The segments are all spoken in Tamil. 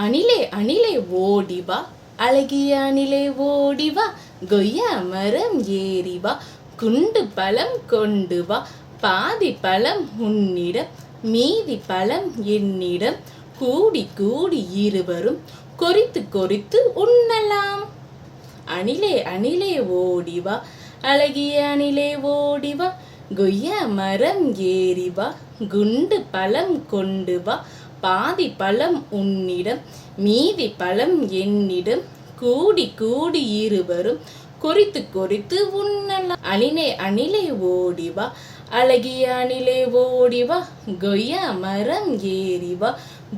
அணிலே அணிலே ஓடிவா, அழகிய அணிலே ஓடிவா, கொய்யா மரம் ஏறிவா, குண்டு பழம் கொண்டு வா, பாதி பழம் உன்னிடம், மீதி பழம் என்னிடம், கூடி கூடி இருவரும் கொறித்து கொறித்து உண்ணலாம். அணிலே அணிலே ஓடிவா, அழகிய அணிலே ஓடிவா, கொய்யா மரம் ஏறிவா, குண்டு பழம் கொண்டு வா, பாதி பழம் உன்னிடம், மீதி பழம் என்னிடம், கூடி கூடி இருவரும் கொறித்து கொறித்து உண்ணலாம். அணிலே அணிலே ஓடிவா, அழகிய அணிலே ஓடிவா, கொய்யா மரம் ஏறிவா,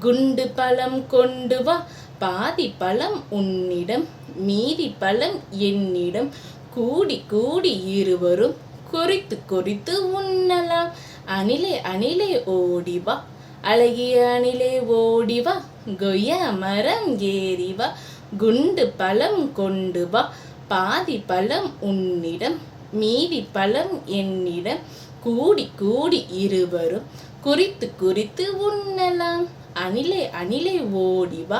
குண்டு பழம் கொண்டு வா, பாதி பழம் உன்னிடம், மீதி பழம் என்னிடம், கூடி கூடி இருவரும் கொறித்து கொறித்து உண்ணலாம். அணிலே அணிலே ஓடிவா, அழகிய அணிலே ஓடிவா, கொய்யா மரம் ஏறிவா, குண்டு பழம் கொண்டு வா, பாதி பழம் உன்னிடம், மீதி பழம் என்னிடம், கூடி கூடி இருவரும் குறித்து குறித்து உண்ணலாம். அணிலே அணிலே ஓடிவா,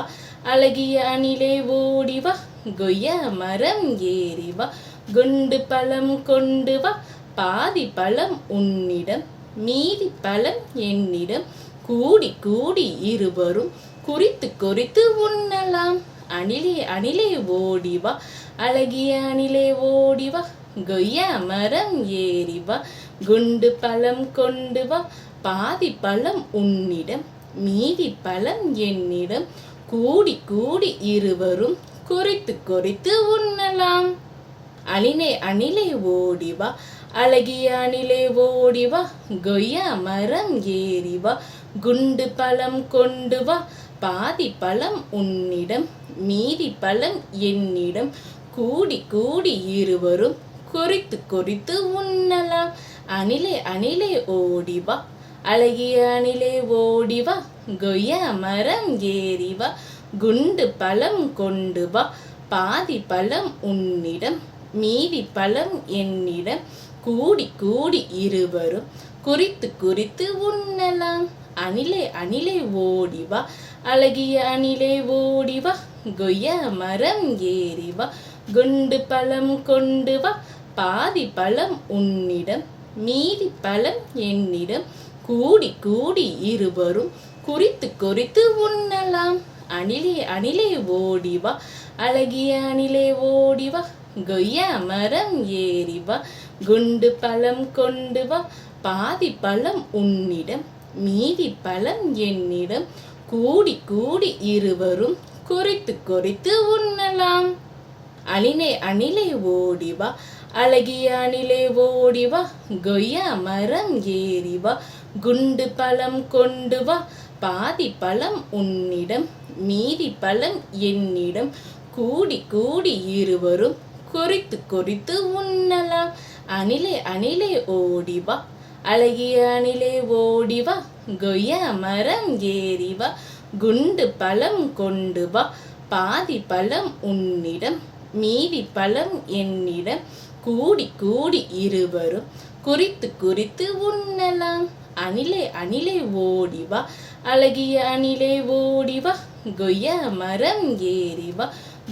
அழகிய அணிலே ஓடிவா, கொய்யா மரம் ஏறிவா, குண்டு பழம் கொண்டு வா, பாதி பழம் உன்னிடம், மீதி பழம் என்னிடம், கூடி கூடி இருவரும் குறித்து குறித்து உண்ணலாம். அணிலே அணிலே ஓடிவா, அழகிய அணிலே ஓடிவா, கொய்யா மரம் ஏறிவா, குண்டு பழம் கொண்டு வா, பாதி பழம் உன்னிடம், மீதி பழம் என்னிடம், கூடி கூடி இருவரும் குறித்து குறித்து உண்ணலாம். அணிலே அணிலே ஓடிவா, அழகிய அணிலே ஓடிவா, கொய்யா மரம் ஏறிவா, குண்டு பழம் கொண்டு வா, பாதி பழம் உன்னிடம், மீதி பழம் என்னிடம், கூடி கூடி இருவரும் குறித்து குறித்து உண்ணலாம். அணிலே அணிலே ஓடிவா, அழகிய அணிலே ஓடிவா, கொய்யா மரம் ஏறிவா, குண்டு பழம் கொண்டு வா, பாதி பழம் உன்னிடம், மீதி பழம் என்னிடம், கூடி கூடி இருவரும் குறித்து குறித்து உண்ணலாம். அணிலே அணிலே ஓடிவா, அழகிய அணிலே ஓடிவா, கொய்யா மரம் ஏறிவா, குண்டு பழம் கொண்டு வா, பாதி பழம் உன்னிடம், மீதி பழம் என்னிடம், கூடி கூடி இருவரும் குறித்து குறித்து உண்ணலாம். அணிலே அணிலே ஓடிவா, அழகிய அணிலே ஓடிவா, கொய்யா மரம் ஏறிவா, குண்டு பழம் கொண்டு வா, பாதி பழம் உன்னிடம், மீதி பழம் என்னிடம், கூடி கூடி இருவரும் குறித்து குறித்து உண்ணலாம். அணிலே அணிலே ஓடிவா, அழகிய அணிலே ஓடிவா, கொய்யா மரம் ஏறிவா, குண்டு பழம் கொண்டு வா, பாதி பழம் உன்னிடம், மீதி பழம் என்னிடம், கூடி கூடி இருவரும் குறித்து குறித்து உண்ணலாம். அணிலே அணிலே ஓடிவா, அழகிய அணிலே ஓடிவா, கொய்யா மரம் ஏறிவா, குண்டு பழம் கொண்டு வா, பாதி பழம் உன்னிடம், மீதி பழம் என்னிடம், கூடி கூடி இருவரும் குறித்து குறித்து உண்ணலாம். அணிலே அணிலே ஓடிவா, அழகிய அணிலே ஓடிவா, கொய்யா மரம் ஏறிவா,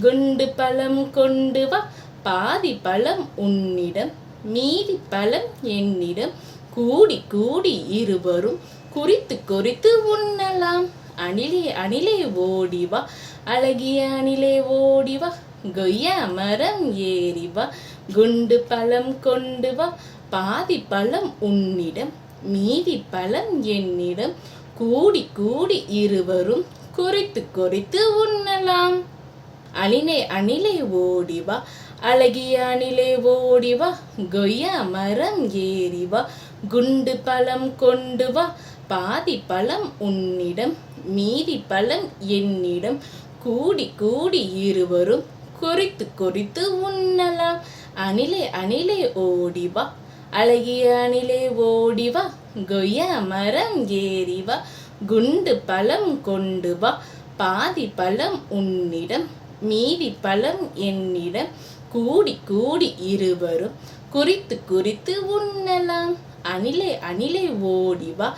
குண்டு பழம் கொண்டு வா, பாதி பழம் உன்னிடம், மீதி பழம் என்னிடம், கூடி கூடி இருவரும் குறித்து குறித்து உண்ணலாம். அணிலே அணிலே ஓடிவா, அழகிய அணிலே ஓடிவா, கொய்யா மரம் ஏறிவா, குண்டு பழம் கொண்டு வா, பாதி பழம் உன்னிடம், மீதி பழம் என்னிடம், கூடி கூடி இருவரும் குறித்து குறித்து உண்ணலாம். அணிலே அணிலே ஓடிவா, அழகிய அணிலே ஓடிவா, கொய்யா மரம் ஏறிவா, குண்டு பழம் கொண்டு வா, பாதி பழம் உன்னிடம், மீதி பழம் என்னிடம், கூடி கூடி இருவரும் குறித்து குறித்து உண்ணலாம். அணிலே அணிலே ஓடிவா, அழகிய அணிலே ஓடிவா, கொய்யா மரம் ஏறிவா, குண்டு பழம் கொண்டு வா, பாதி பழம் உன்னிடம், மீதி பழம் என்னிடம், கூடி கூடி இருவரும் குறித்து குறித்து உண்ணலாம். அணிலே அணிலே ஓடிவா,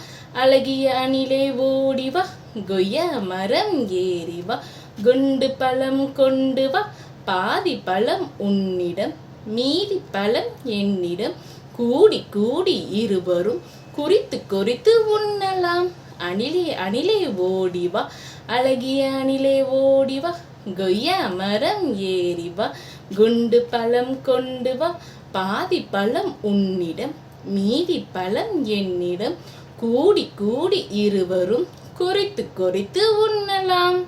அழகிய அணிலே ஓடிவா, கொய்யா மரம் ஏறி வா, குண்டு பழம் கொண்டு வா, பாதி பழம் உன்னிடம் மீதி பழம் என்னிடம், கூடி கூடி இருவரும் குறித்து குறித்து உண்ணலாம். அணிலே அணிலே ஓடிவா, அழகிய அணிலே ஓடிவா, கொய்யா மரம் ஏறி வா, குண்டு பழம் கொண்டு வா, பாதி பழம் உன்னிடம் மீதி பழம் என்னிடம், கூடி கூடி இருவரும் குறித்து குறித்து உண்ணலாம்.